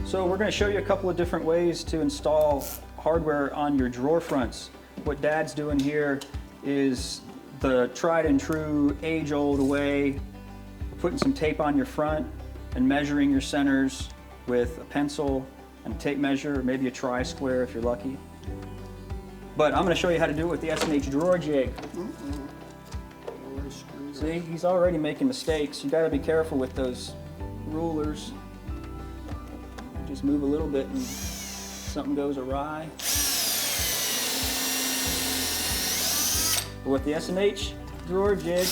So we're going to show you a couple of different ways to install hardware on your drawer fronts. What Dad's doing here is the tried and true age-old way, putting some tape on your front and measuring your centers with a pencil and a tape measure, maybe a tri-square if you're lucky. But I'm going to show you how to do it with the S&H drawer jig. See, he's already making mistakes. You got to be careful with those rulers. Just move a little bit and something goes awry. But with the S&H drawer jig,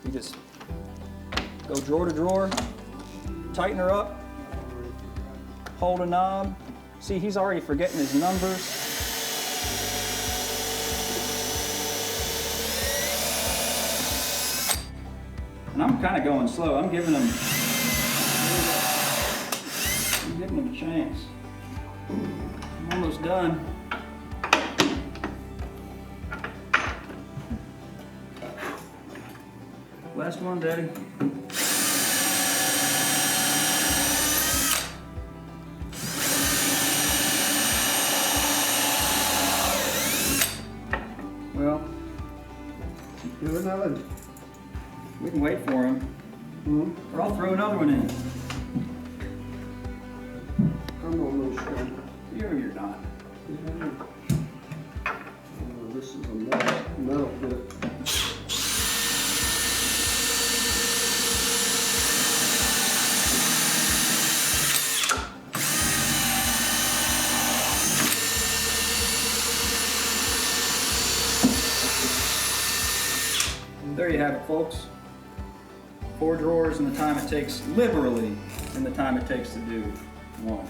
you just go drawer to drawer, tighten her up, hold a knob. See, he's already forgetting his numbers. And I'm kind of going slow. I'm giving him a chance. I'm almost done. Last one, Daddy. Well, do another. We can wait for him, or I'll throw another one in. I'm almost done. You're not. Oh, this is a metal bit. There you have it, folks. 4 drawers and the time it takes, literally, and the time it takes to do one.